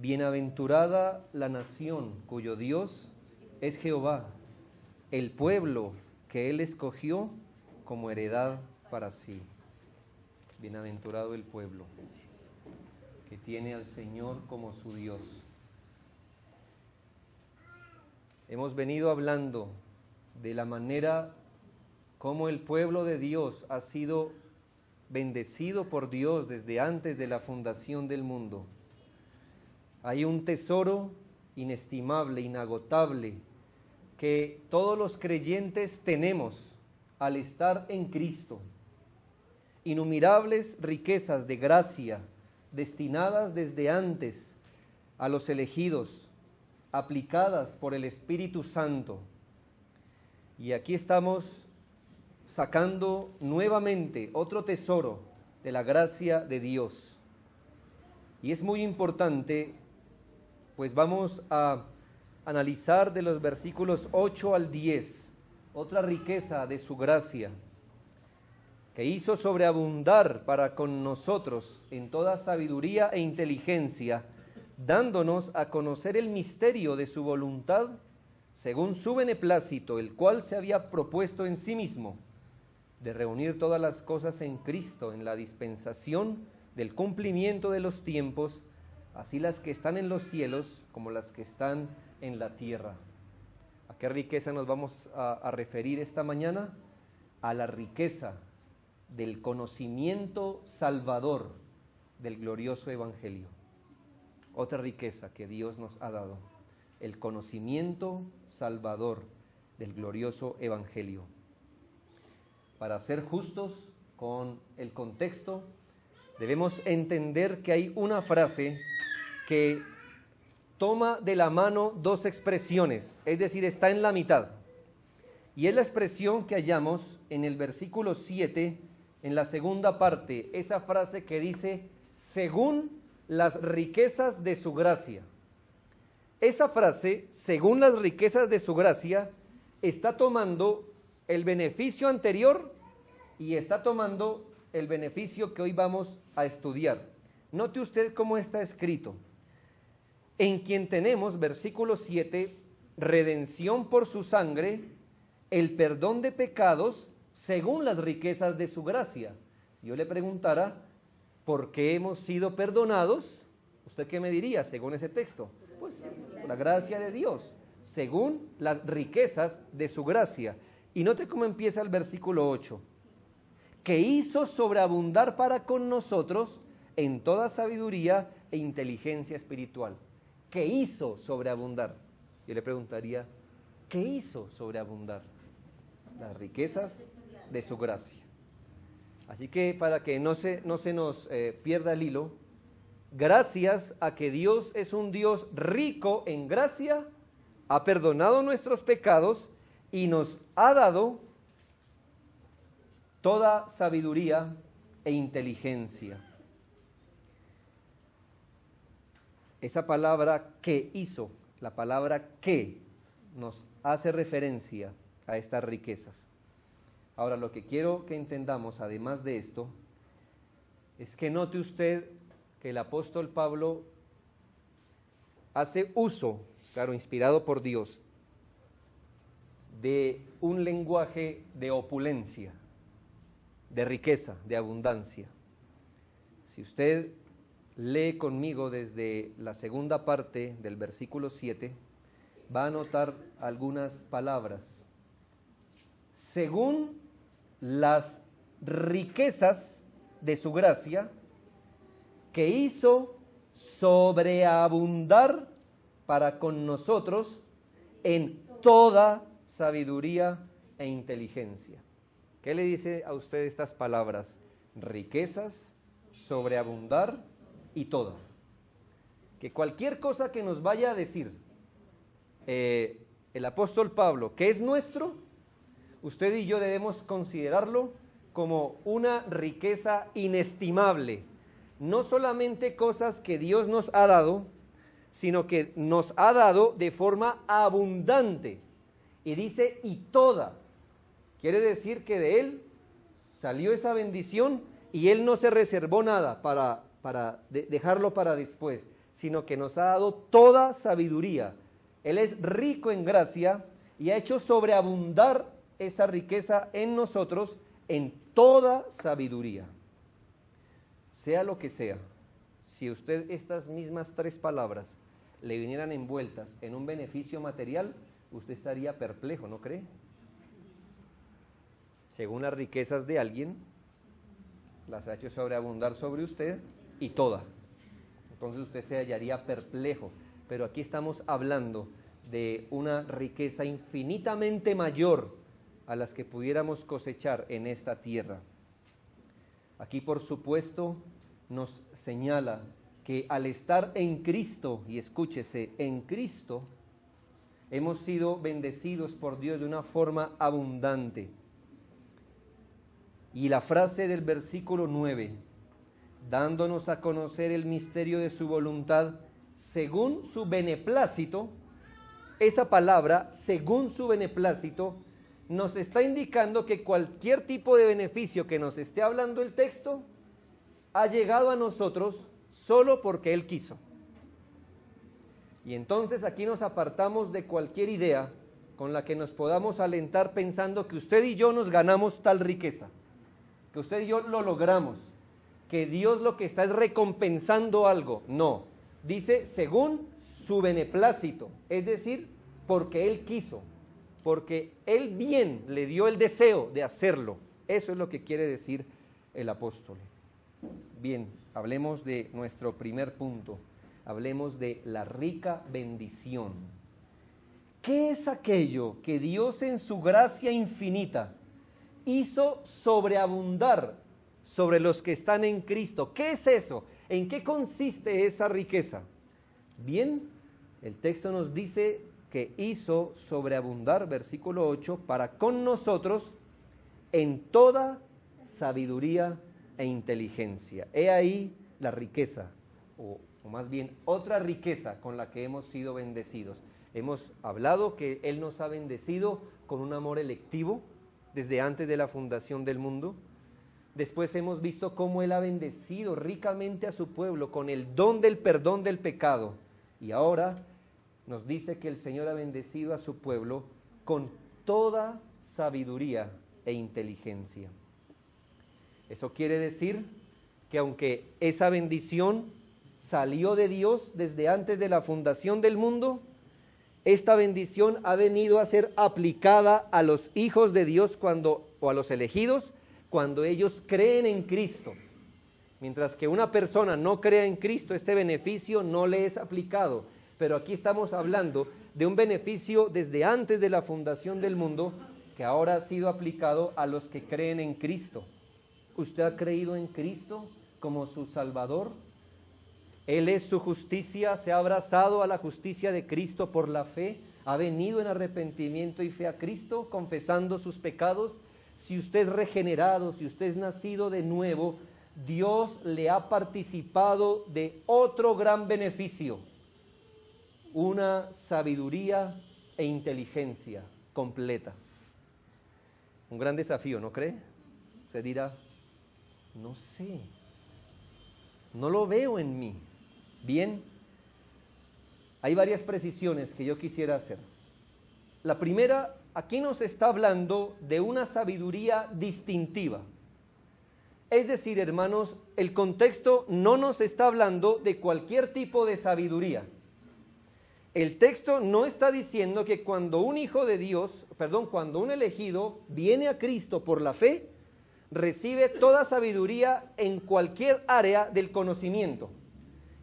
Bienaventurada la nación cuyo Dios es Jehová, el pueblo que Él escogió como heredad para sí. Bienaventurado el pueblo que tiene al Señor como su Dios. Hemos venido hablando de la manera como el pueblo de Dios ha sido bendecido por Dios desde antes de la fundación del mundo. Hay un tesoro inestimable, inagotable, que todos los creyentes tenemos al estar en Cristo. Innumerables riquezas de gracia destinadas desde antes a los elegidos, aplicadas por el Espíritu Santo. Y aquí estamos sacando nuevamente otro tesoro de la gracia de Dios. Y es muy importante, pues vamos a analizar de los versículos 8 al 10, otra riqueza de su gracia, que hizo sobreabundar para con nosotros en toda sabiduría e inteligencia, dándonos a conocer el misterio de su voluntad, según su beneplácito, el cual se había propuesto en sí mismo, de reunir todas las cosas en Cristo, en la dispensación del cumplimiento de los tiempos, así las que están en los cielos como las que están en la tierra. ¿A qué riqueza nos vamos a referir esta mañana? A la riqueza del conocimiento salvador del glorioso evangelio. Otra riqueza que Dios nos ha dado, el conocimiento salvador del glorioso evangelio. Para ser justos con el contexto, debemos entender que hay una frase que toma de la mano dos expresiones, es decir, está en la mitad. Y es la expresión que hallamos en el versículo 7, en la segunda parte, esa frase que dice, según las riquezas de su gracia. Esa frase, según las riquezas de su gracia, está tomando el beneficio anterior y está tomando el beneficio que hoy vamos a estudiar. Note usted cómo está escrito. En quien tenemos, versículo 7, redención por su sangre, el perdón de pecados, según las riquezas de su gracia. Si yo le preguntara, ¿por qué hemos sido perdonados? ¿Usted qué me diría según ese texto? Pues por la gracia de Dios, según las riquezas de su gracia. Y note cómo empieza el versículo 8. Que hizo sobreabundar para con nosotros en toda sabiduría e inteligencia espiritual. ¿Qué hizo sobreabundar? Yo le preguntaría, ¿qué hizo sobreabundar? Las riquezas de su gracia. Así que para que no se nos pierda el hilo, gracias a que Dios es un Dios rico en gracia, ha perdonado nuestros pecados y nos ha dado toda sabiduría e inteligencia. Esa palabra que hizo, la palabra que, nos hace referencia a estas riquezas. Ahora, lo que quiero que entendamos, además de esto, es que note usted que el apóstol Pablo hace uso, claro, inspirado por Dios, de un lenguaje de opulencia, de riqueza, de abundancia. Si usted lee conmigo desde la segunda parte del versículo 7, va a notar algunas palabras. Según las riquezas de su gracia, que hizo sobreabundar para con nosotros en toda sabiduría e inteligencia. ¿Qué le dice a usted estas palabras? Riquezas, sobreabundar y toda. Que cualquier cosa que nos vaya a decir el apóstol Pablo, que es nuestro, usted y yo debemos considerarlo como una riqueza inestimable. No solamente cosas que Dios nos ha dado, sino que nos ha dado de forma abundante. Y dice, y toda. Quiere decir que de Él salió esa bendición y Él no se reservó nada para dejarlo para después, sino que nos ha dado toda sabiduría. Él es rico en gracia y ha hecho sobreabundar esa riqueza en nosotros en toda sabiduría. Sea lo que sea, si usted estas mismas 3 palabras le vinieran envueltas en un beneficio material, usted estaría perplejo, ¿no cree? Según las riquezas de alguien, las ha hecho sobreabundar sobre usted y toda. Entonces usted se hallaría perplejo. Pero aquí estamos hablando de una riqueza infinitamente mayor a las que pudiéramos cosechar en esta tierra. Aquí, por supuesto, nos señala que al estar en Cristo, y escúchese, en Cristo, hemos sido bendecidos por Dios de una forma abundante. Y la frase del versículo 9, dándonos a conocer el misterio de su voluntad, según su beneplácito, esa palabra, según su beneplácito, nos está indicando que cualquier tipo de beneficio que nos esté hablando el texto, ha llegado a nosotros solo porque Él quiso. Y entonces aquí nos apartamos de cualquier idea con la que nos podamos alentar pensando que usted y yo nos ganamos tal riqueza, que usted y yo lo logramos, que Dios lo que está es recompensando algo. No, dice según su beneplácito, es decir, porque Él quiso, porque Él bien le dio el deseo de hacerlo. Eso es lo que quiere decir el apóstol. Bien, hablemos de nuestro primer punto, hablemos de la rica bendición. ¿Qué es aquello que Dios en su gracia infinita hizo sobreabundar sobre los que están en Cristo? ¿Qué es eso? ¿En qué consiste esa riqueza? Bien, el texto nos dice que hizo sobreabundar, versículo 8, para con nosotros en toda sabiduría e inteligencia. He ahí la riqueza, o más bien otra riqueza con la que hemos sido bendecidos. Hemos hablado que Él nos ha bendecido con un amor electivo desde antes de la fundación del mundo. Después hemos visto cómo Él ha bendecido ricamente a su pueblo con el don del perdón del pecado. Y ahora nos dice que el Señor ha bendecido a su pueblo con toda sabiduría e inteligencia. Eso quiere decir que aunque esa bendición salió de Dios desde antes de la fundación del mundo, esta bendición ha venido a ser aplicada a los hijos de Dios o a los elegidos cuando ellos creen en Cristo. Mientras que una persona no crea en Cristo, este beneficio no le es aplicado. Pero aquí estamos hablando de un beneficio desde antes de la fundación del mundo que ahora ha sido aplicado a los que creen en Cristo. ¿Usted ha creído en Cristo como su Salvador? Él es su justicia, se ha abrazado a la justicia de Cristo por la fe, ha venido en arrepentimiento y fe a Cristo, confesando sus pecados. Si usted es regenerado, si usted es nacido de nuevo, Dios le ha participado de otro gran beneficio, una sabiduría e inteligencia completa. Un gran desafío, ¿no cree? Usted dirá, no sé, no lo veo en mí. Bien, hay varias precisiones que yo quisiera hacer. La primera, aquí nos está hablando de una sabiduría distintiva. Es decir, hermanos, el contexto no nos está hablando de cualquier tipo de sabiduría. El texto no está diciendo que cuando un hijo de Dios, cuando un elegido viene a Cristo por la fe, recibe toda sabiduría en cualquier área del conocimiento.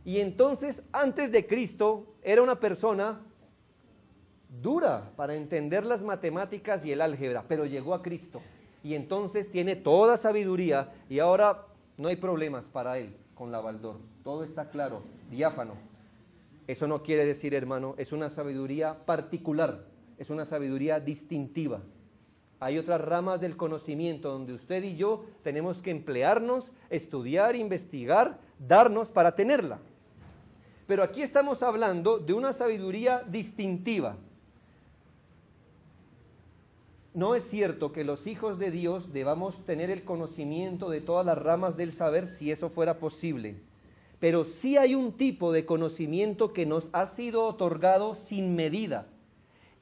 Y entonces, antes de Cristo, era una persona dura para entender las matemáticas y el álgebra, pero llegó a Cristo. Y entonces tiene toda sabiduría y ahora no hay problemas para él con la Baldor. Todo está claro, diáfano. Eso no quiere decir, hermano, es una sabiduría particular, es una sabiduría distintiva. Hay otras ramas del conocimiento donde usted y yo tenemos que emplearnos, estudiar, investigar, darnos para tenerla. Pero aquí estamos hablando de una sabiduría distintiva. No es cierto que los hijos de Dios debamos tener el conocimiento de todas las ramas del saber si eso fuera posible. pero sí hay un tipo de conocimiento que nos ha sido otorgado sin medida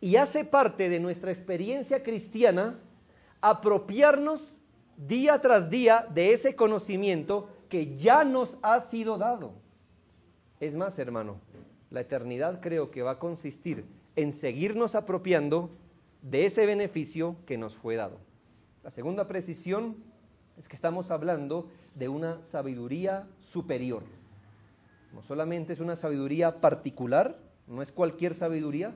y hace parte de nuestra experiencia cristiana apropiarnos día tras día de ese conocimiento que ya nos ha sido dado. Es más, hermano, la eternidad creo que va a consistir en seguirnos apropiando de ese beneficio que nos fue dado. La segunda precisión es que estamos hablando de una sabiduría superior. No solamente es una sabiduría particular, no es cualquier sabiduría,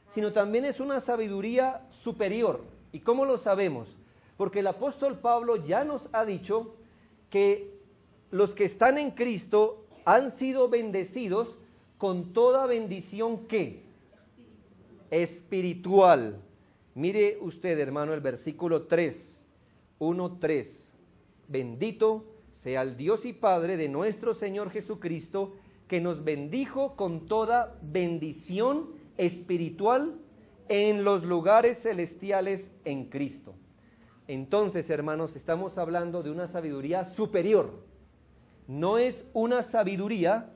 sino también es una sabiduría superior. ¿Y cómo lo sabemos? Porque el apóstol Pablo ya nos ha dicho que los que están en Cristo han sido bendecidos con toda bendición ¿qué? Espiritual. Mire usted, hermano, el versículo 3, 1:3. Bendito sea el Dios y Padre de nuestro Señor Jesucristo, que nos bendijo con toda bendición espiritual en los lugares celestiales en Cristo. Entonces, hermanos, estamos hablando de una sabiduría superior. No es una sabiduría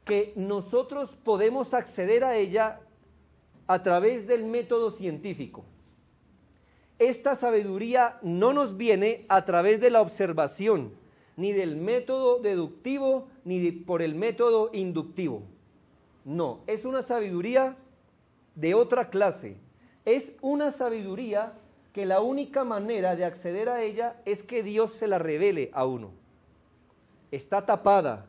que nosotros podemos acceder a ella a través del método científico. Esta sabiduría no nos viene a través de la observación, ni del método deductivo, ni por el método inductivo. No, es una sabiduría de otra clase. Es una sabiduría que la única manera de acceder a ella es que Dios se la revele a uno. Está tapada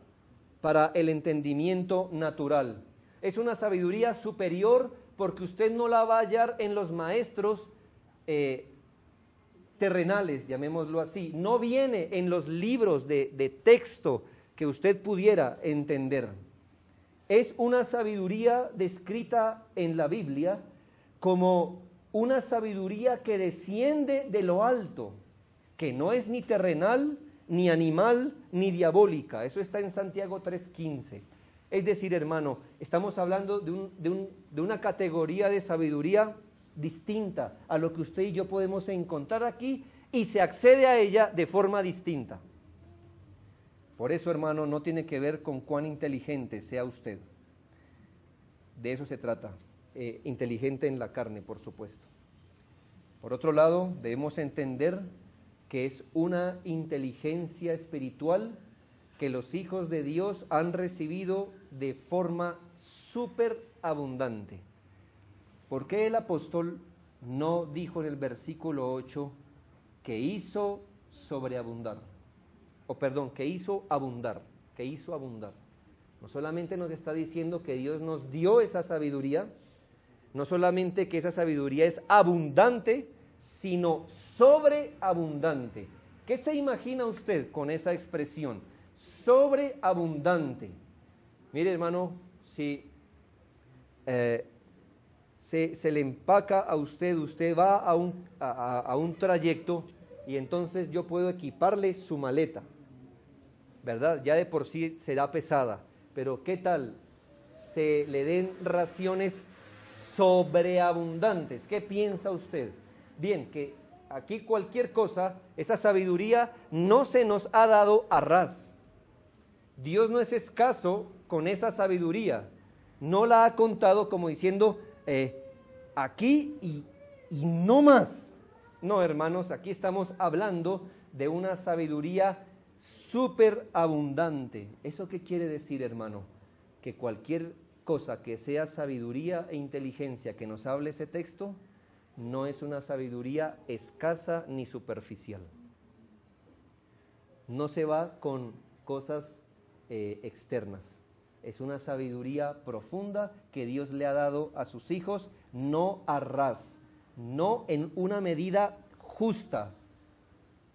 para el entendimiento natural. Es una sabiduría superior porque usted no la va a hallar en los maestros terrenales, llamémoslo así. No viene en los libros de texto que usted pudiera entender. Es una sabiduría descrita en la Biblia como una sabiduría que desciende de lo alto, que no es ni terrenal, ni animal, ni diabólica. Eso está en Santiago 3:15. Es decir, hermano, estamos hablando de una categoría de sabiduría distinta a lo que usted y yo podemos encontrar aquí y se accede a ella de forma distinta. Por eso, hermano, no tiene que ver con cuán inteligente sea usted. De eso se trata. Inteligente en la carne, por supuesto. Por otro lado, debemos entender que es una inteligencia espiritual que los hijos de Dios han recibido de forma súper abundante. ¿Por qué el apóstol no dijo en el versículo 8 que hizo sobreabundar? Que hizo abundar, No solamente nos está diciendo que Dios nos dio esa sabiduría, no solamente que esa sabiduría es abundante, sino sobreabundante. ¿Qué se imagina usted con esa expresión? Sobreabundante. Mire, hermano, si se le empaca a usted va a un trayecto y entonces yo puedo equiparle su maleta, ¿verdad? Ya de por sí será pesada, pero ¿qué tal se le den raciones sobreabundantes? ¿Qué piensa usted? Bien, que aquí cualquier cosa, esa sabiduría no se nos ha dado a ras. Dios no es escaso con esa sabiduría, no la ha contado como diciendo aquí y no más. No, hermanos, aquí estamos hablando de una sabiduría superabundante. ¿Eso qué quiere decir, hermano? Que cualquier cosa que sea sabiduría e inteligencia que nos hable ese texto, no es una sabiduría escasa ni superficial. No se va con cosas externas. Es una sabiduría profunda que Dios le ha dado a sus hijos, no a ras, no en una medida justa.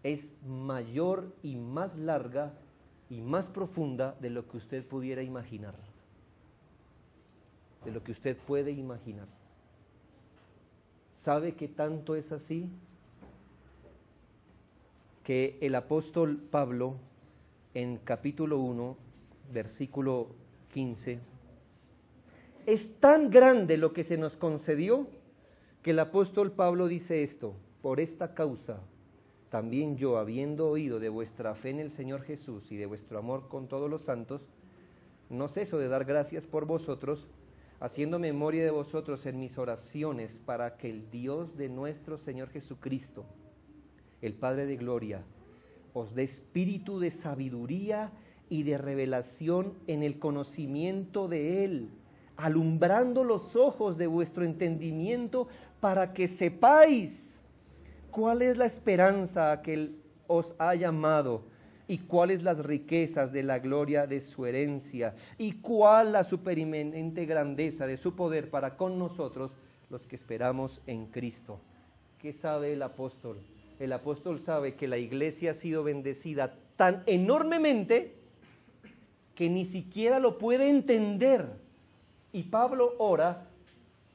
Es mayor y más larga y más profunda de lo que usted pudiera imaginar. De lo que usted puede imaginar. ¿Sabe que tanto es así? Que el apóstol Pablo, en capítulo 1, versículo 15, es tan grande lo que se nos concedió que el apóstol Pablo dice esto: por esta causa también yo, habiendo oído de vuestra fe en el Señor Jesús y de vuestro amor con todos los santos, no ceso de dar gracias por vosotros, haciendo memoria de vosotros en mis oraciones, para que el Dios de nuestro Señor Jesucristo, el Padre de gloria, os dé espíritu de sabiduría y de revelación en el conocimiento de Él, alumbrando los ojos de vuestro entendimiento, para que sepáis cuál es la esperanza a que Él os ha llamado, y cuáles las riquezas de la gloria de su herencia, y cuál la supereminente grandeza de su poder para con nosotros, los que esperamos en Cristo. ¿Qué sabe el apóstol? El apóstol sabe que la iglesia ha sido bendecida tan enormemente que ni siquiera lo puede entender. Y Pablo ora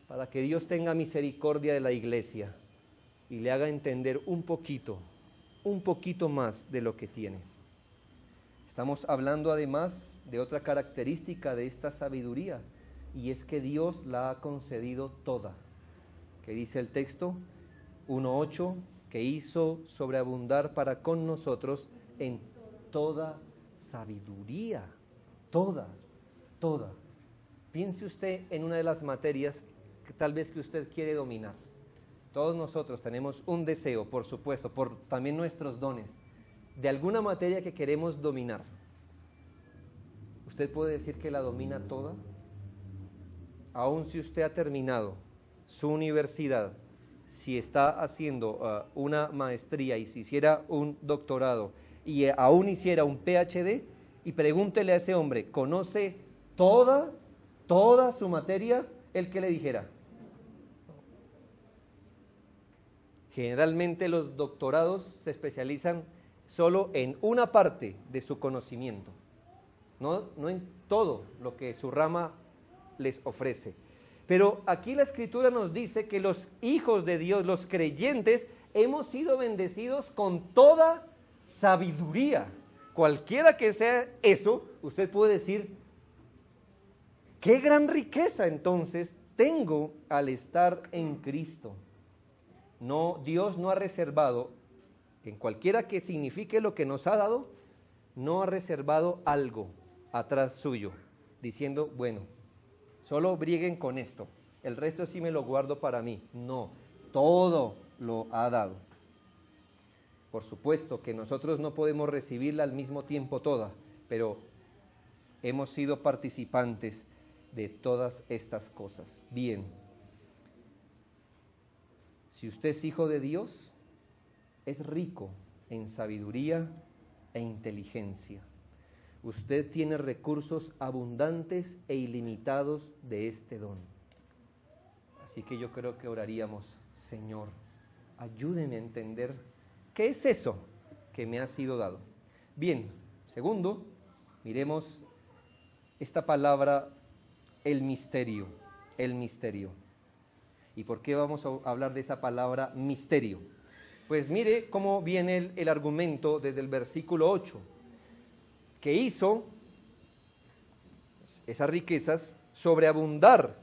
para que Dios tenga misericordia de la iglesia y le haga entender un poquito más de lo que tiene. Estamos hablando además de otra característica de esta sabiduría, y es que Dios la ha concedido toda. ¿Qué dice el texto? 1:8, que hizo sobreabundar para con nosotros en toda sabiduría. Toda. Piense usted en una de las materias que tal vez que usted quiere dominar. Todos nosotros tenemos un deseo, por supuesto, por también nuestros dones, de alguna materia que queremos dominar. ¿Usted puede decir que la domina toda? Aun si usted ha terminado su universidad, si está haciendo una maestría y si hiciera un doctorado y aún hiciera un PhD, y pregúntele a ese hombre, ¿conoce toda su materia? ¿El que le dijera? Generalmente los doctorados se especializan solo en una parte de su conocimiento, no en todo lo que su rama les ofrece. Pero aquí la Escritura nos dice que los hijos de Dios, los creyentes, hemos sido bendecidos con toda sabiduría. Cualquiera que sea eso, usted puede decir, qué gran riqueza entonces tengo al estar en Cristo. No, Dios no ha reservado, en cualquiera que signifique lo que nos ha dado, no ha reservado algo atrás suyo, diciendo, bueno, solo brieguen con esto, el resto sí me lo guardo para mí. No, todo lo ha dado. Por supuesto que nosotros no podemos recibirla al mismo tiempo toda, pero hemos sido participantes de todas estas cosas. Bien, si usted es hijo de Dios, es rico en sabiduría e inteligencia. Usted tiene recursos abundantes e ilimitados de este don. Así que yo creo que oraríamos, Señor, ayúdeme a entender qué es eso que me ha sido dado. Bien, segundo, miremos esta palabra, el misterio. ¿Y por qué vamos a hablar de esa palabra misterio? Pues mire cómo viene el argumento desde el versículo 8, que hizo esas riquezas sobreabundar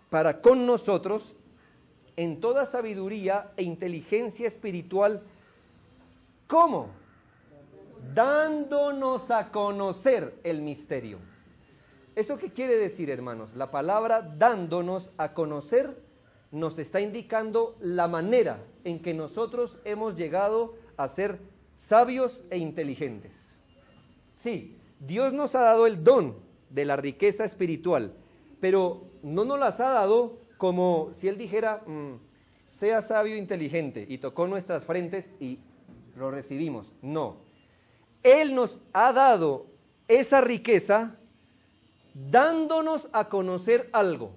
para con nosotros en toda sabiduría e inteligencia espiritual. ¿Cómo? Dándonos a conocer el misterio. ¿Eso qué quiere decir, hermanos? La palabra dándonos a conocer nos está indicando la manera en que nosotros hemos llegado a ser sabios e inteligentes. Sí, Dios nos ha dado el don de la riqueza espiritual, pero no nos las ha dado como si Él dijera, sea sabio e inteligente, y tocó nuestras frentes y lo recibimos. No, Él nos ha dado esa riqueza dándonos a conocer algo.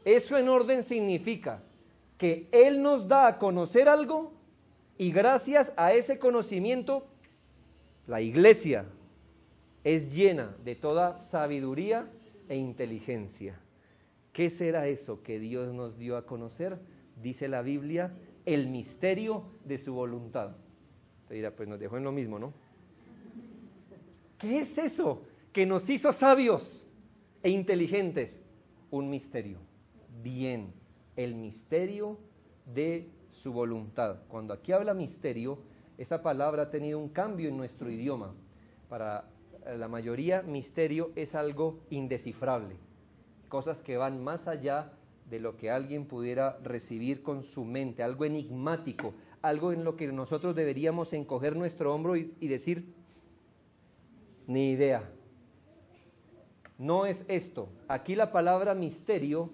Eso en orden significa que Él nos da a conocer algo y gracias a ese conocimiento la iglesia es llena de toda sabiduría e inteligencia. ¿Qué será eso que Dios nos dio a conocer? Dice la Biblia, el misterio de su voluntad. Te dirá, pues nos dejó en lo mismo, ¿no? ¿Qué es eso que nos hizo sabios e inteligentes? Un misterio. Bien, el misterio de su voluntad. Cuando aquí habla misterio, esa palabra ha tenido un cambio en nuestro idioma. Para la mayoría, misterio es algo indescifrable, cosas que van más allá de lo que alguien pudiera recibir con su mente, algo enigmático, algo en lo que nosotros deberíamos encoger nuestro hombro y decir, ni idea. No es esto. Aquí la palabra misterio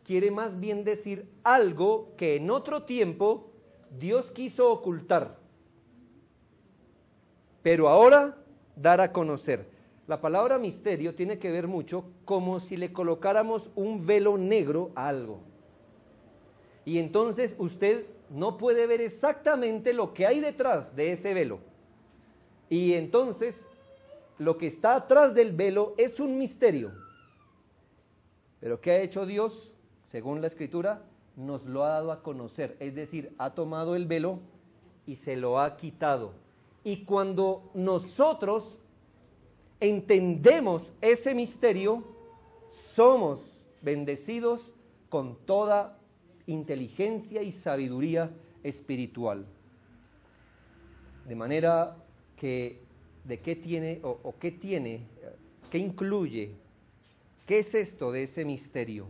quiere más bien decir algo que en otro tiempo Dios quiso ocultar, pero ahora dar a conocer. La palabra misterio tiene que ver mucho como si le colocáramos un velo negro a algo. Y entonces usted no puede ver exactamente lo que hay detrás de ese velo. Y entonces lo que está atrás del velo es un misterio. Pero ¿qué ha hecho Dios? Según la Escritura, nos lo ha dado a conocer. Es decir, ha tomado el velo y se lo ha quitado. Y cuando nosotros entendemos ese misterio, somos bendecidos con toda inteligencia y sabiduría espiritual. De manera que, ¿de qué tiene qué incluye? ¿Qué es esto de ese misterio?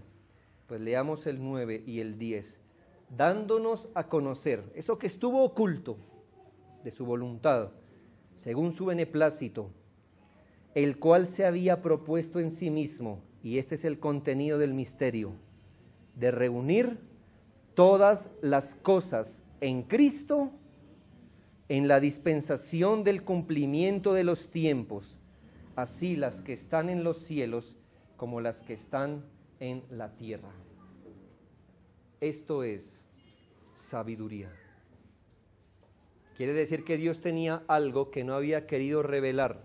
Pues leamos el 9 y el 10. Dándonos a conocer eso que estuvo oculto de su voluntad, según su beneplácito, el cual se había propuesto en sí mismo, y este es el contenido del misterio, de reunir todas las cosas en Cristo, en la dispensación del cumplimiento de los tiempos, así las que están en los cielos como las que están en la tierra. Esto es sabiduría. Quiere decir que Dios tenía algo que no había querido revelar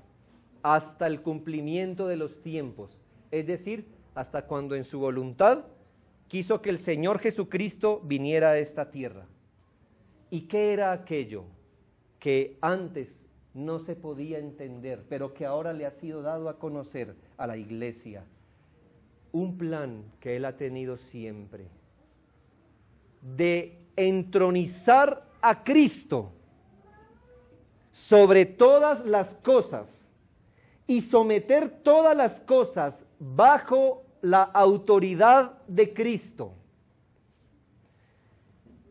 hasta el cumplimiento de los tiempos, es decir, hasta cuando en su voluntad quiso que el Señor Jesucristo viniera a esta tierra. ¿Y qué era aquello que antes no se podía entender, pero que ahora le ha sido dado a conocer a la iglesia? Un plan que Él ha tenido siempre, de entronizar a Cristo sobre todas las cosas y someter todas las cosas bajo la autoridad de Cristo.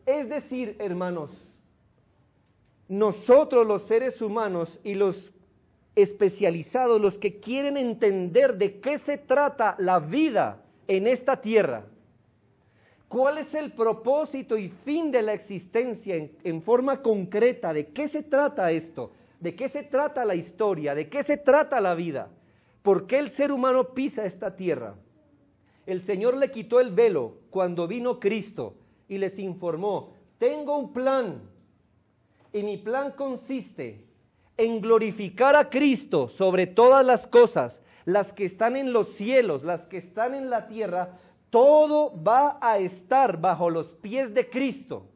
Es decir, hermanos, nosotros los seres humanos y los especializados, los que quieren entender de qué se trata la vida en esta tierra, cuál es el propósito y fin de la existencia en forma concreta, de qué se trata esto, de qué se trata la historia, de qué se trata la vida, por qué el ser humano pisa esta tierra. El Señor le quitó el velo cuando vino Cristo y les informó, tengo un plan, y mi plan consiste en glorificar a Cristo sobre todas las cosas, las que están en los cielos, las que están en la tierra, todo va a estar bajo los pies de Cristo.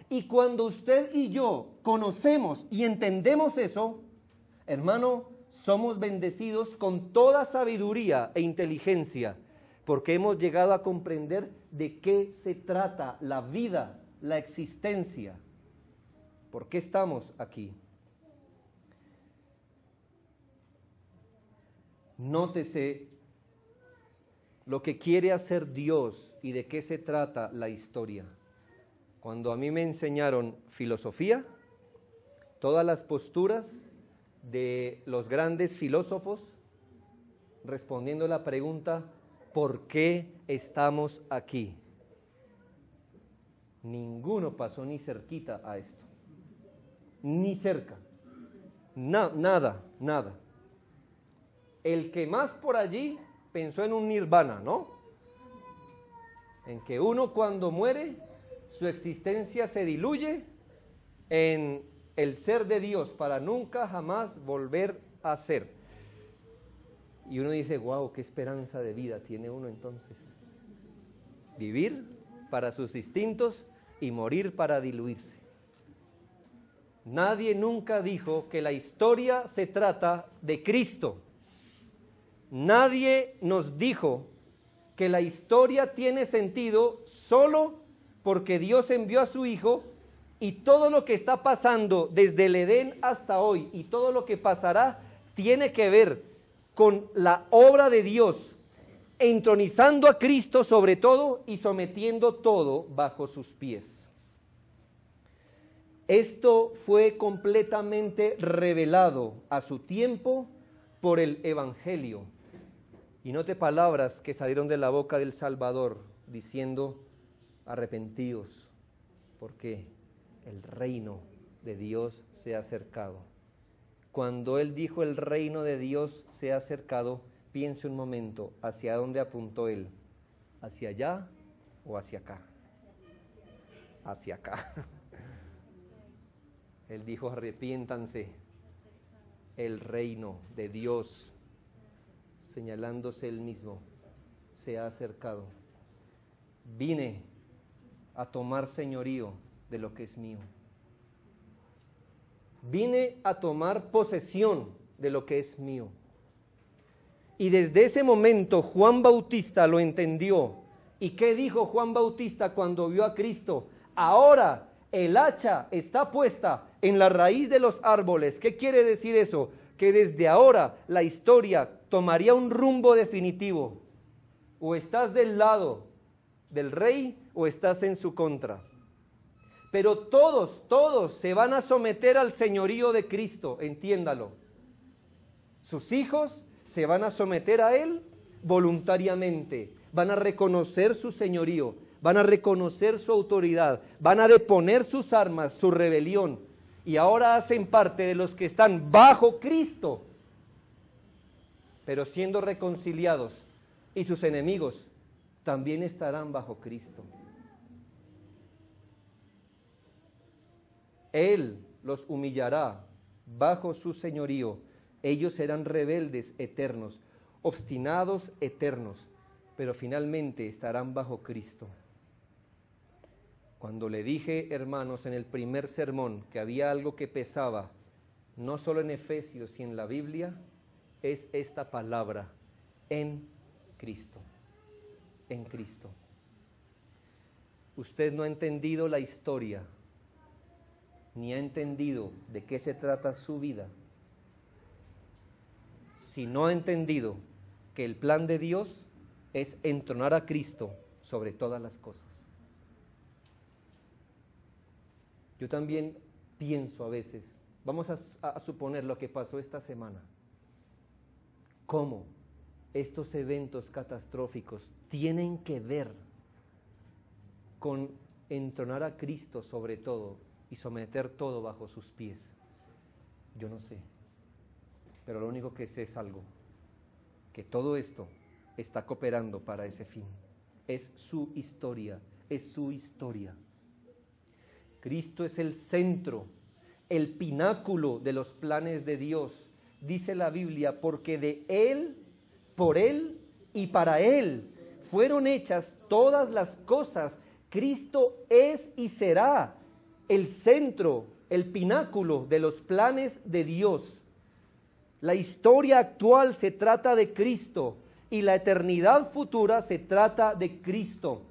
Y cuando usted y yo conocemos y entendemos eso, hermano, somos bendecidos con toda sabiduría e inteligencia, porque hemos llegado a comprender de qué se trata la vida, la existencia. ¿Por qué estamos aquí? Nótese lo que quiere hacer Dios y de qué se trata la historia. Cuando a mí me enseñaron filosofía, todas las posturas de los grandes filósofos respondiendo la pregunta, ¿por qué estamos aquí? Ninguno pasó ni cerquita a esto, ni cerca, nada. El que más por allí pensó en un nirvana, ¿no? En que uno cuando muere, su existencia se diluye en el ser de Dios para nunca jamás volver a ser. Y uno dice, wow, qué esperanza de vida tiene uno entonces. Vivir para sus instintos y morir para diluirse. Nadie nunca dijo que la historia se trata de Cristo. Nadie nos dijo que la historia tiene sentido solo porque Dios envió a su Hijo, y todo lo que está pasando desde el Edén hasta hoy y todo lo que pasará tiene que ver con la obra de Dios, entronizando a Cristo sobre todo y sometiendo todo bajo sus pies. Esto fue completamente revelado a su tiempo por el Evangelio. Y note palabras que salieron de la boca del Salvador diciendo: arrepentíos, porque el reino de Dios se ha acercado. Cuando Él dijo el reino de Dios se ha acercado, piense un momento, ¿hacia dónde apuntó Él? ¿Hacia allá o hacia acá? Hacia acá. Él dijo: arrepiéntanse, el reino de Dios, señalándose Él mismo, se ha acercado. Vine a tomar señorío de lo que es mío. Vine a tomar posesión de lo que es mío. Y desde ese momento Juan Bautista lo entendió. ¿Y qué dijo Juan Bautista cuando vio a Cristo? Ahora el hacha está puesta en la raíz de los árboles. ¿Qué quiere decir eso? Que desde ahora la historia tomaría un rumbo definitivo. O estás del lado del rey o estás en su contra. Pero todos se van a someter al señorío de Cristo, entiéndalo. Sus hijos se van a someter a Él voluntariamente, van a reconocer su señorío, van a reconocer su autoridad, van a deponer sus armas, su rebelión, y ahora hacen parte de los que están bajo Cristo, pero siendo reconciliados, y sus enemigos también estarán bajo Cristo. Él los humillará bajo su señorío. Ellos serán rebeldes eternos, obstinados eternos, pero finalmente estarán bajo Cristo. Cuando le dije, hermanos, en el primer sermón que había algo que pesaba, no solo en Efesios y en la Biblia, es esta palabra: en Cristo. En Cristo. Usted no ha entendido la historia, ni ha entendido de qué se trata su vida, si no ha entendido que el plan de Dios es entronar a Cristo sobre todas las cosas. Yo también pienso a veces, vamos a suponer lo que pasó esta semana, cómo estos eventos catastróficos tienen que ver con entronar a Cristo sobre todo y someter todo bajo sus pies. Yo no sé, pero lo único que sé es algo, que todo esto está cooperando para ese fin. Es su historia, es su historia. Cristo es el centro, el pináculo de los planes de Dios. Dice la Biblia, porque de Él, por Él y para Él fueron hechas todas las cosas. Cristo es y será el centro, el pináculo de los planes de Dios. La historia actual se trata de Cristo y la eternidad futura se trata de Cristo.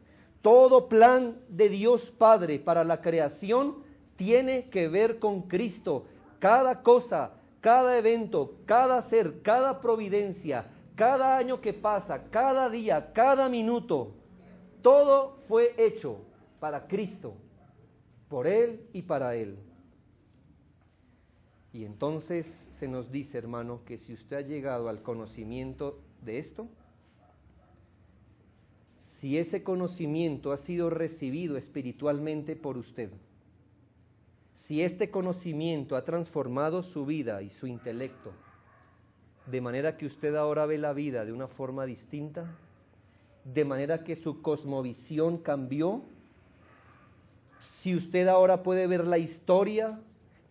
Todo plan de Dios Padre para la creación tiene que ver con Cristo. Cada cosa, cada evento, cada ser, cada providencia, cada año que pasa, cada día, cada minuto, todo fue hecho para Cristo, por Él y para Él. Y entonces se nos dice, hermano, que si usted ha llegado al conocimiento de esto, si ese conocimiento ha sido recibido espiritualmente por usted, si este conocimiento ha transformado su vida y su intelecto, de manera que usted ahora ve la vida de una forma distinta, de manera que su cosmovisión cambió, si usted ahora puede ver la historia,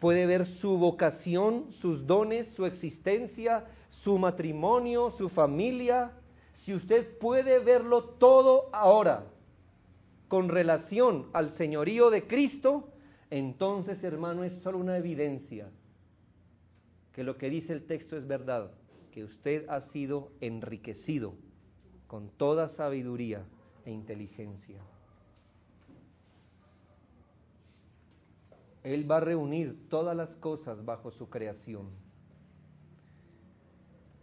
puede ver su vocación, sus dones, su existencia, su matrimonio, su familia, si usted puede verlo todo ahora con relación al señorío de Cristo, entonces, hermano, es solo una evidencia que lo que dice el texto es verdad, que usted ha sido enriquecido con toda sabiduría e inteligencia. Él va a reunir todas las cosas bajo su creación.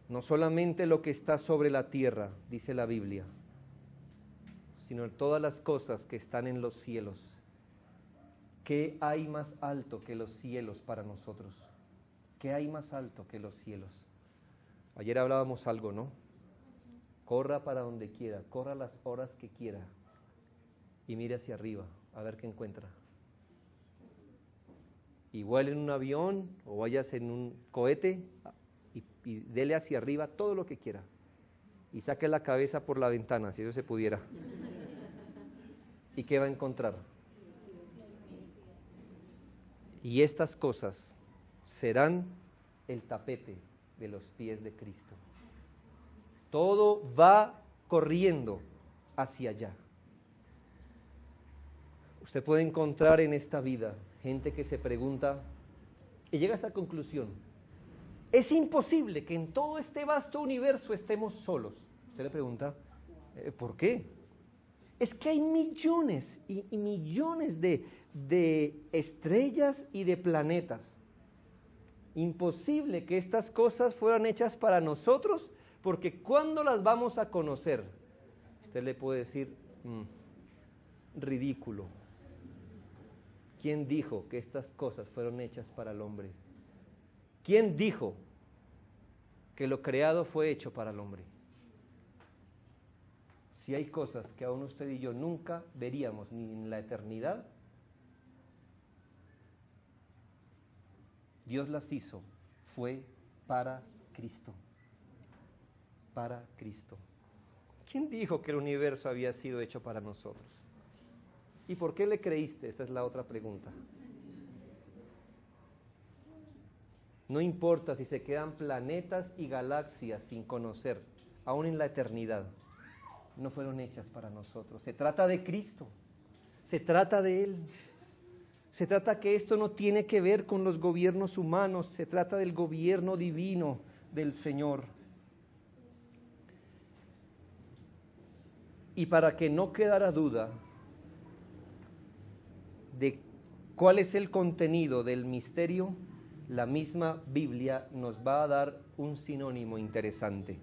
No solamente lo que está sobre la tierra, dice la Biblia, sino todas las cosas que están en los cielos. ¿Qué hay más alto que los cielos para nosotros? ¿Qué hay más alto que los cielos? Ayer hablábamos algo, ¿no? Corra para donde quiera, corra las horas que quiera y mire hacia arriba a ver qué encuentra. Y vuele en un avión o vayas en un cohete y dele hacia arriba todo lo que quiera. Y saque la cabeza por la ventana, si eso se pudiera. ¿Y qué va a encontrar? Y estas cosas serán el tapete de los pies de Cristo. Todo va corriendo hacia allá. Usted puede encontrar en esta vida gente que se pregunta y llega a esta conclusión: es imposible que en todo este vasto universo estemos solos. Usted le pregunta, ¿por qué? Es que hay millones y millones de estrellas y de planetas. Imposible que estas cosas fueran hechas para nosotros, porque ¿cuándo las vamos a conocer? Usted le puede decir, ridículo. ¿Quién dijo que estas cosas fueron hechas para el hombre? ¿Quién dijo que lo creado fue hecho para el hombre? Si hay cosas que aún usted y yo nunca veríamos ni en la eternidad, Dios las hizo, fue para Cristo. Para Cristo. ¿Quién dijo que el universo había sido hecho para nosotros? ¿Y por qué le creíste? Esa es la otra pregunta. No importa si se quedan planetas y galaxias sin conocer, aún en la eternidad, no fueron hechas para nosotros. Se trata de Cristo, se trata de Él. Se trata que esto no tiene que ver con los gobiernos humanos, se trata del gobierno divino del Señor. Y para que no quedara duda de cuál es el contenido del misterio, la misma Biblia nos va a dar un sinónimo interesante.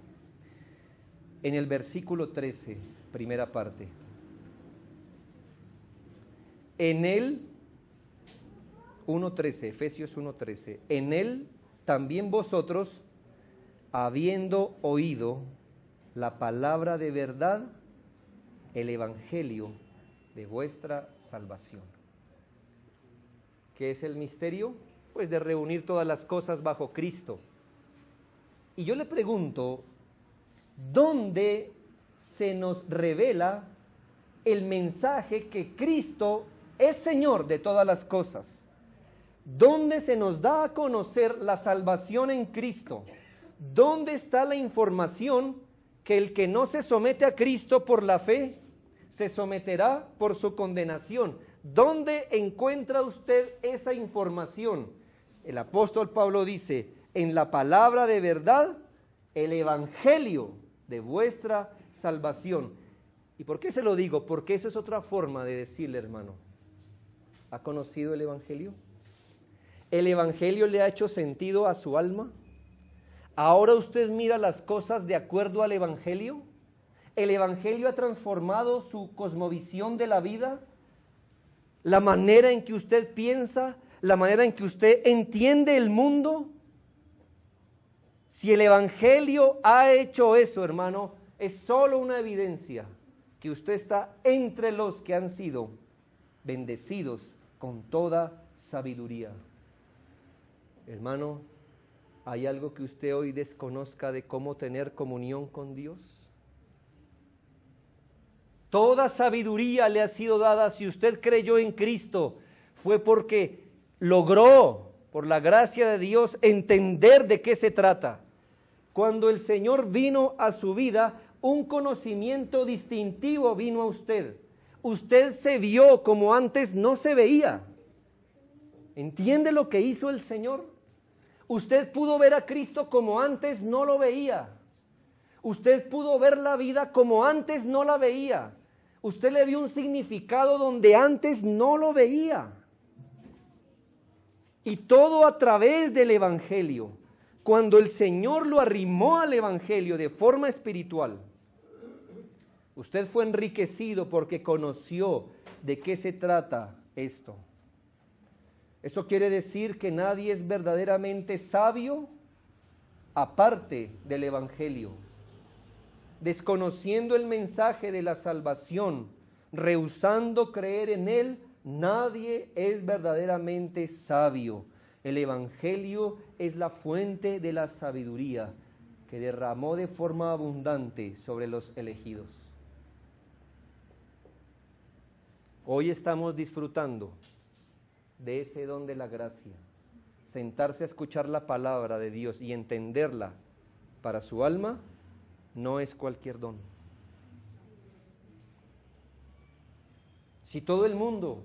En el versículo 13, primera parte. En él, 1:13, Efesios 1:13, en él también vosotros, habiendo oído la palabra de verdad, el evangelio de vuestra salvación. ¿Qué es el misterio? Pues de reunir todas las cosas bajo Cristo. Y yo le pregunto, ¿dónde se nos revela el mensaje que Cristo es Señor de todas las cosas? ¿Dónde se nos da a conocer la salvación en Cristo? ¿Dónde está la información que el que no se somete a Cristo por la fe se someterá por su condenación? ¿Dónde encuentra usted esa información? El apóstol Pablo dice, en la palabra de verdad, el evangelio de vuestra salvación. ¿Y por qué se lo digo? Porque esa es otra forma de decirle, hermano. ¿Ha conocido el evangelio? ¿El evangelio le ha hecho sentido a su alma? ¿Ahora usted mira las cosas de acuerdo al evangelio? ¿El evangelio ha transformado su cosmovisión de la vida? ¿La manera en que usted piensa? ¿La manera en que usted entiende el mundo? Si el evangelio ha hecho eso, hermano, es solo una evidencia que usted está entre los que han sido bendecidos con toda sabiduría. Hermano, ¿hay algo que usted hoy desconozca de cómo tener comunión con Dios? Toda sabiduría le ha sido dada. Si usted creyó en Cristo, fue porque logró, por la gracia de Dios, entender de qué se trata. Cuando el Señor vino a su vida, un conocimiento distintivo vino a usted. Usted se vio como antes no se veía. ¿Entiende lo que hizo el Señor? Usted pudo ver a Cristo como antes no lo veía. Usted pudo ver la vida como antes no la veía. Usted le vio un significado donde antes no lo veía. Y todo a través del Evangelio. Cuando el Señor lo arrimó al Evangelio de forma espiritual, usted fue enriquecido porque conoció de qué se trata esto. Eso quiere decir que nadie es verdaderamente sabio aparte del Evangelio. Desconociendo el mensaje de la salvación, rehusando creer en él, nadie es verdaderamente sabio. El Evangelio es la fuente de la sabiduría que derramó de forma abundante sobre los elegidos. Hoy estamos disfrutando de ese don de la gracia. Sentarse a escuchar la palabra de Dios y entenderla para su alma no es cualquier don. Si todo el mundo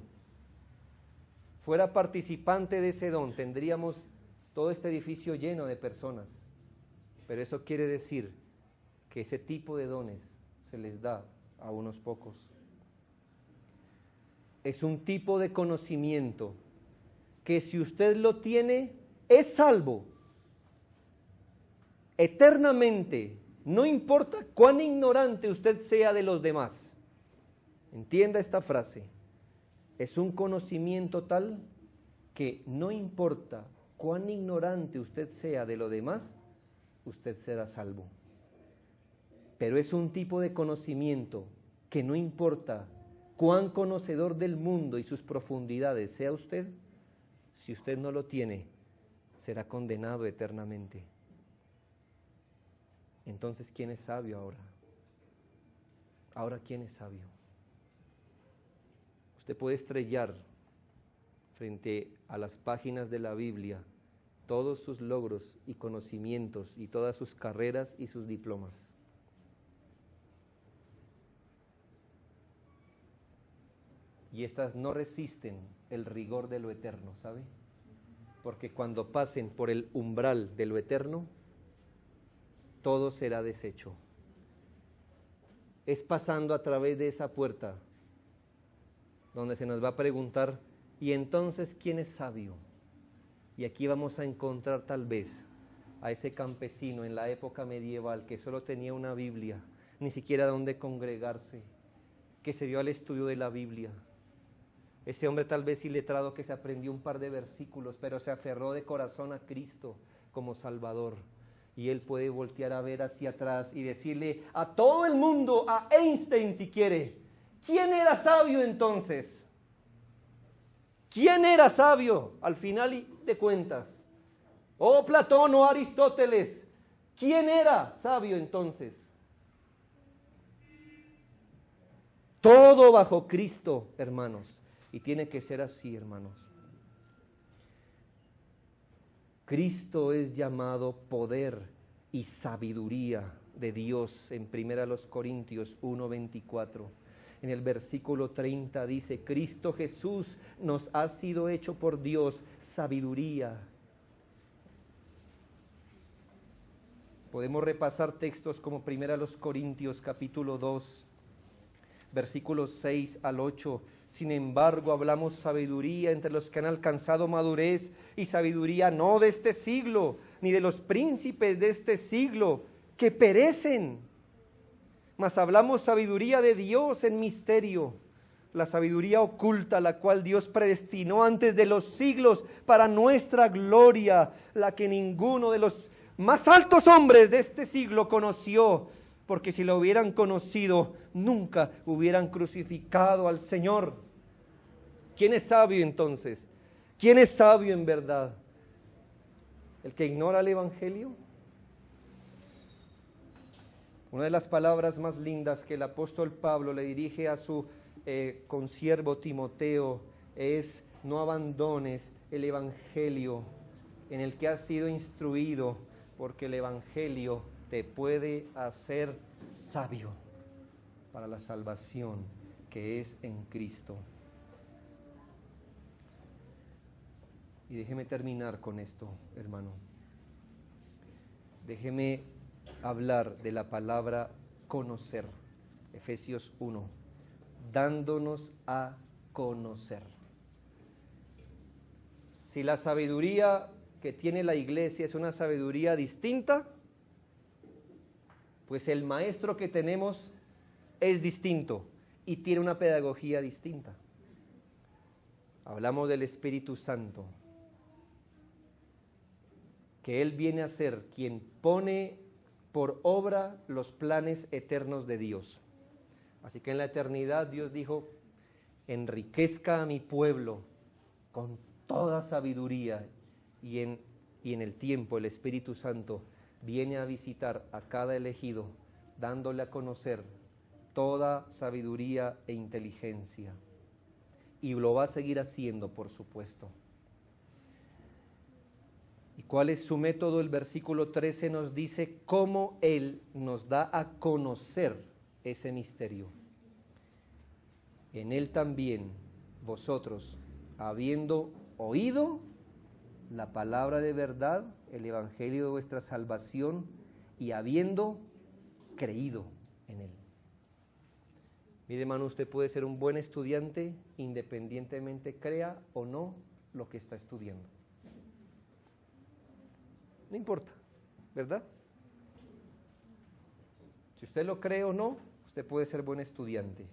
fuera participante de ese don, tendríamos todo este edificio lleno de personas. Pero eso quiere decir que ese tipo de dones se les da a unos pocos. Es un tipo de conocimiento que si usted lo tiene, es salvo eternamente, no importa cuán ignorante usted sea de los demás. Entienda esta frase. Es un conocimiento tal que no importa cuán ignorante usted sea de lo demás, usted será salvo. Pero es un tipo de conocimiento que no importa cuán conocedor del mundo y sus profundidades sea usted, si usted no lo tiene, será condenado eternamente. Entonces, ¿quién es sabio ahora? Ahora, ¿quién es sabio? Usted puede estrellar frente a las páginas de la Biblia todos sus logros y conocimientos y todas sus carreras y sus diplomas. Y estas no resisten el rigor de lo eterno, ¿sabe? Porque cuando pasen por el umbral de lo eterno, todo será deshecho. Es pasando a través de esa puerta donde se nos va a preguntar, ¿y entonces quién es sabio? Y aquí vamos a encontrar tal vez a ese campesino en la época medieval que solo tenía una Biblia, ni siquiera donde congregarse, que se dio al estudio de la Biblia. Ese hombre tal vez iletrado que se aprendió un par de versículos, pero se aferró de corazón a Cristo como Salvador. Y él puede voltear a ver hacia atrás y decirle a todo el mundo, a Einstein si quiere, ¿quién era sabio entonces? ¿Quién era sabio al final de cuentas? ¿O Platón o Aristóteles? ¿Quién era sabio entonces? Todo bajo Cristo, hermanos. Y tiene que ser así, hermanos. Cristo es llamado poder y sabiduría de Dios en 1 Corintios 1:24. En el versículo 30 dice, Cristo Jesús nos ha sido hecho por Dios sabiduría. Podemos repasar textos como 1 Corintios capítulo 2, versículos 6 al 8. Sin embargo, hablamos sabiduría entre los que han alcanzado madurez, y sabiduría no de este siglo, ni de los príncipes de este siglo, que perecen. Mas hablamos sabiduría de Dios en misterio, la sabiduría oculta, la cual Dios predestinó antes de los siglos para nuestra gloria, la que ninguno de los más altos hombres de este siglo conoció, porque si lo hubieran conocido, nunca hubieran crucificado al Señor. ¿Quién es sabio entonces? ¿Quién es sabio en verdad? ¿El que ignora el Evangelio? Una de las palabras más lindas que el apóstol Pablo le dirige a su consiervo Timoteo es: no abandones el Evangelio en el que has sido instruido, porque el Evangelio te puede hacer sabio para la salvación que es en Cristo. Y déjeme terminar con esto, hermano. Déjeme hablar de la palabra conocer. Efesios 1, dándonos a conocer. Si la sabiduría que tiene la iglesia es una sabiduría distinta, pues el maestro que tenemos es distinto y tiene una pedagogía distinta. Hablamos del Espíritu Santo, que Él viene a ser quien pone por obra los planes eternos de Dios. Así que en la eternidad Dios dijo, enriquezca a mi pueblo con toda sabiduría, y en el tiempo el Espíritu Santo viene a visitar a cada elegido, dándole a conocer toda sabiduría e inteligencia. Y lo va a seguir haciendo, por supuesto. ¿Y cuál es su método? El versículo 13 nos dice cómo Él nos da a conocer ese misterio. En Él también vosotros, habiendo oído la palabra de verdad, el evangelio de vuestra salvación, y habiendo creído en Él. Mire, hermano, usted puede ser un buen estudiante independientemente crea o no lo que está estudiando. No importa, ¿verdad? Si usted lo cree o no, usted puede ser buen estudiante.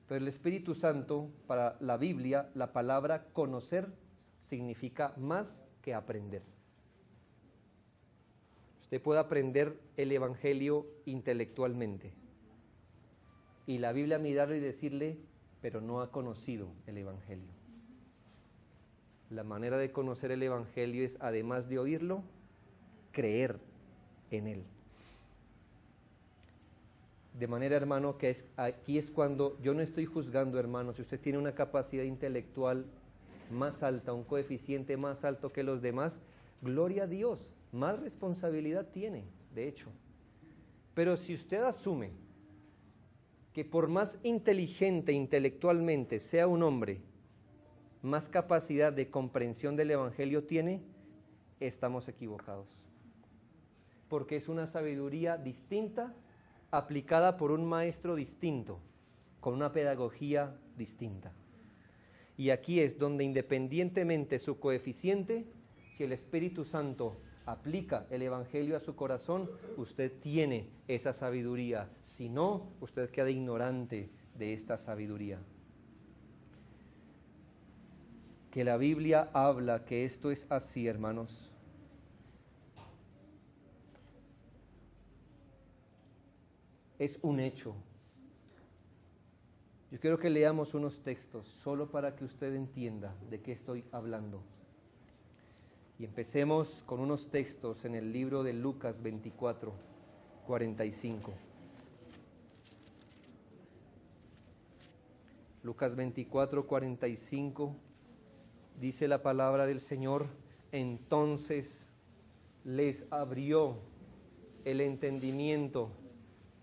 Pero el Espíritu Santo, para la Biblia, la palabra conocer significa más que aprender. Usted puede aprender el Evangelio intelectualmente. Y la Biblia mirarlo y decirle, pero no ha conocido el Evangelio. La manera de conocer el Evangelio es, además de oírlo, creer en él. De manera, hermano, que aquí es cuando yo no estoy juzgando, hermano, si usted tiene una capacidad intelectual más alta, un coeficiente más alto que los demás, gloria a Dios, más responsabilidad tiene, de hecho. Pero si usted asume que por más inteligente intelectualmente sea un hombre, más capacidad de comprensión del Evangelio tiene, estamos equivocados. Porque es una sabiduría distinta, aplicada por un maestro distinto, con una pedagogía distinta. Y aquí es donde, independientemente su coeficiente, si el Espíritu Santo aplica el Evangelio a su corazón, usted tiene esa sabiduría. Si no, usted queda ignorante de esta sabiduría. Que la Biblia habla que esto es así, hermanos. Es un hecho. Yo quiero que leamos unos textos, solo para que usted entienda de qué estoy hablando. Y empecemos con unos textos en el libro de Lucas 24, 45. Lucas 24, 45, dice la palabra del Señor, entonces les abrió el entendimiento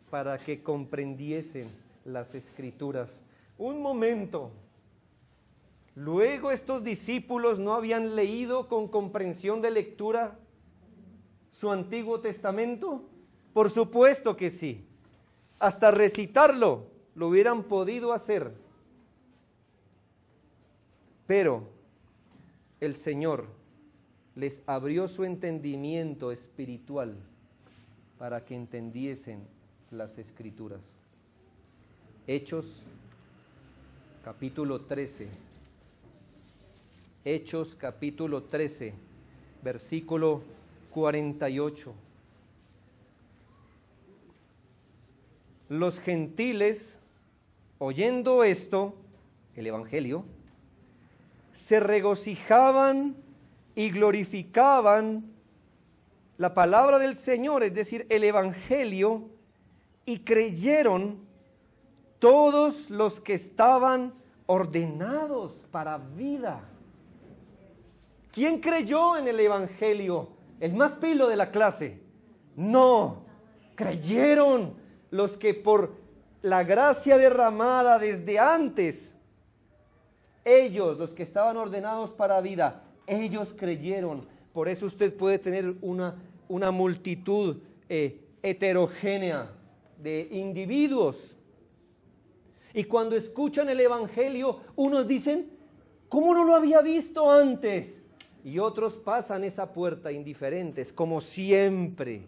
para que comprendiesen las Escrituras. Un momento. Luego estos discípulos no habían leído con comprensión de lectura su Antiguo Testamento. Por supuesto que sí. Hasta recitarlo lo hubieran podido hacer. Pero el Señor les abrió su entendimiento espiritual para que entendiesen las Escrituras. Hechos capítulo 13. Hechos capítulo 13, versículo 48. Los gentiles, oyendo esto, el Evangelio, se regocijaban y glorificaban la palabra del Señor, es decir, el Evangelio, y creyeron todos los que estaban ordenados para vida. ¿Quién creyó en el Evangelio? ¿El más pilo de la clase? No, creyeron los que por la gracia derramada desde antes, ellos, los que estaban ordenados para vida, ellos creyeron. Por eso usted puede tener una multitud heterogénea de individuos. Y cuando escuchan el Evangelio, unos dicen, ¿cómo no lo había visto antes? Y otros pasan esa puerta indiferentes, como siempre,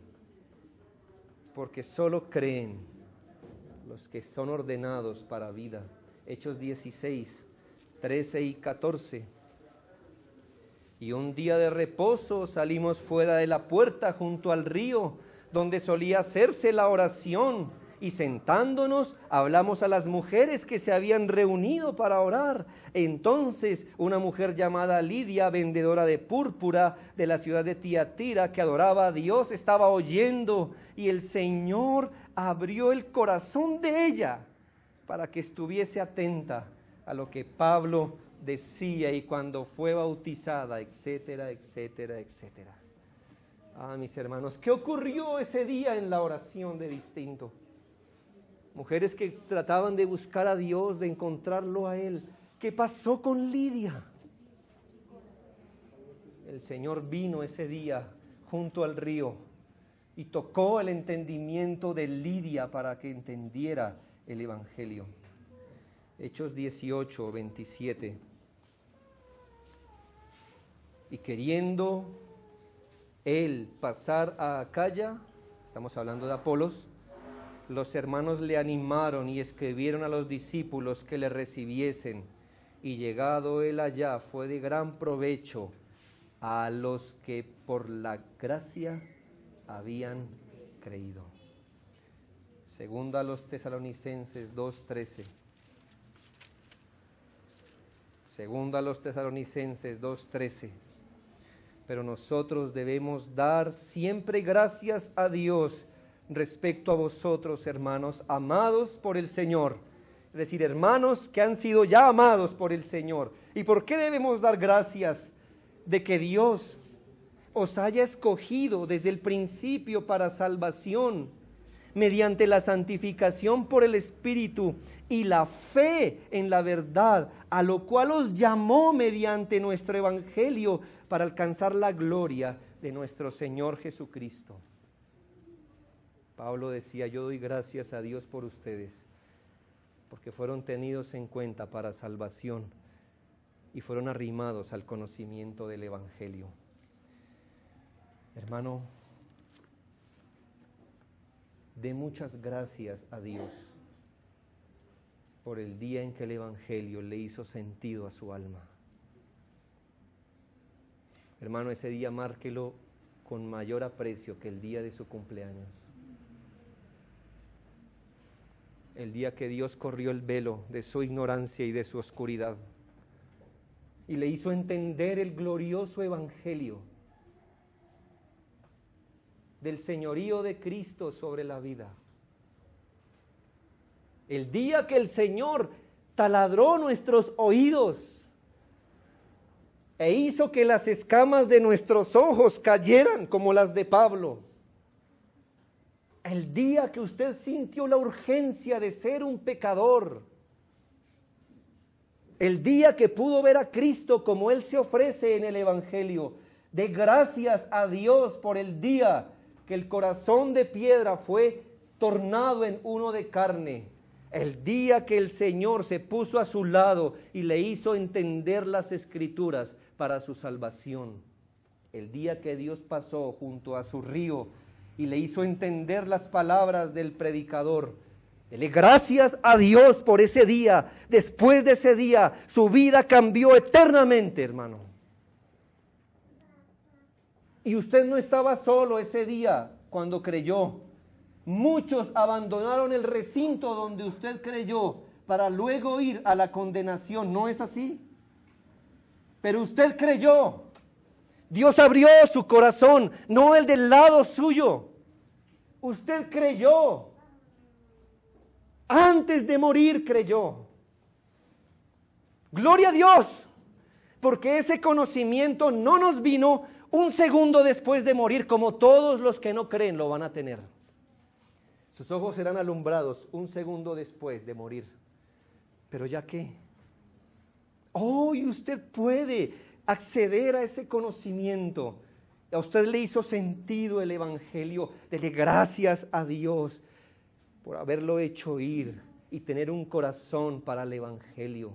porque solo creen los que son ordenados para vida. Hechos 16, 13 y 14. Y un día de reposo salimos fuera de la puerta junto al río, donde solía hacerse la oración, y sentándonos hablamos a las mujeres que se habían reunido para orar. Entonces una mujer llamada Lidia, vendedora de púrpura de la ciudad de Tiatira, que adoraba a Dios, estaba oyendo, y el Señor abrió el corazón de ella para que estuviese atenta a lo que Pablo decía, y cuando fue bautizada, etcétera, etcétera, etcétera. Ah, mis hermanos, ¿qué ocurrió ese día en la oración de distinto? Mujeres que trataban de buscar a Dios, de encontrarlo a Él. ¿Qué pasó con Lidia? El Señor vino ese día junto al río y tocó el entendimiento de Lidia para que entendiera el Evangelio. Hechos 18, 27. Y queriendo él pasar a Acaya, estamos hablando de Apolos, los hermanos le animaron y escribieron a los discípulos que le recibiesen, y llegado él allá fue de gran provecho a los que por la gracia habían creído. Segunda a los Tesalonicenses 2:13. Segunda a los Tesalonicenses 2:13. Pero nosotros debemos dar siempre gracias a Dios respecto a vosotros, hermanos, amados por el Señor. Es decir, hermanos que han sido ya amados por el Señor. ¿Y por qué debemos dar gracias? De que Dios os haya escogido desde el principio para salvación, mediante la santificación por el Espíritu y la fe en la verdad, a lo cual os llamó mediante nuestro Evangelio para alcanzar la gloria de nuestro Señor Jesucristo. Pablo decía, yo doy gracias a Dios por ustedes, porque fueron tenidos en cuenta para salvación y fueron arrimados al conocimiento del Evangelio. Hermano, dé muchas gracias a Dios por el día en que el Evangelio le hizo sentido a su alma. Hermano, ese día márquelo con mayor aprecio que el día de su cumpleaños. El día que Dios corrió el velo de su ignorancia y de su oscuridad y le hizo entender el glorioso Evangelio del señorío de Cristo sobre la vida. El día que el Señor taladró nuestros oídos e hizo que las escamas de nuestros ojos cayeran como las de Pablo. El día que usted sintió la urgencia de ser un pecador. El día que pudo ver a Cristo como Él se ofrece en el Evangelio. De gracias a Dios por el día que el corazón de piedra fue tornado en uno de carne. El día que el Señor se puso a su lado y le hizo entender las Escrituras para su salvación. El día que Dios pasó junto a su río y le hizo entender las palabras del predicador. Dele gracias a Dios por ese día. Después de ese día, su vida cambió eternamente, hermano. Y usted no estaba solo ese día cuando creyó. Muchos abandonaron el recinto donde usted creyó para luego ir a la condenación. ¿No es así? Pero usted creyó. Dios abrió su corazón, no el del lado suyo. Usted creyó. Antes de morir creyó. Gloria a Dios, porque ese conocimiento no nos vino un segundo después de morir, como todos los que no creen lo van a tener. Sus ojos serán alumbrados un segundo después de morir. Pero ya qué. Hoy usted puede acceder a ese conocimiento. A usted le hizo sentido el Evangelio. Dele gracias a Dios por haberlo hecho ir y tener un corazón para el Evangelio.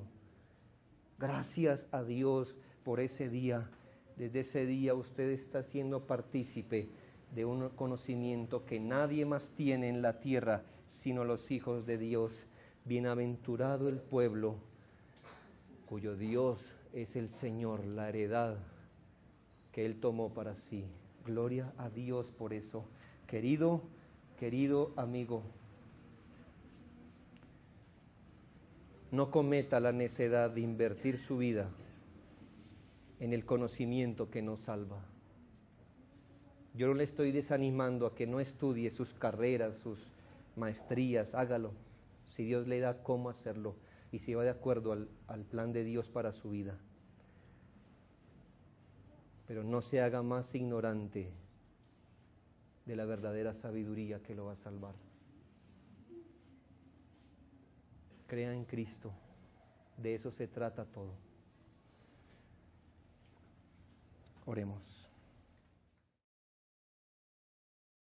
Gracias a Dios por ese día Desde ese día usted está siendo partícipe de un conocimiento que nadie más tiene en la tierra sino los hijos de Dios. Bienaventurado el pueblo cuyo Dios es el Señor, la heredad que Él tomó para sí. Gloria a Dios por eso. Querido amigo, no cometa la necedad de invertir su vida en el conocimiento que nos salva. Yo no le estoy desanimando a que no estudie sus carreras, sus maestrías, hágalo, si Dios le da cómo hacerlo y si va de acuerdo al plan de Dios para su vida. Pero no se haga más ignorante de la verdadera sabiduría que lo va a salvar. Crea en Cristo, de eso se trata todo. Oremos.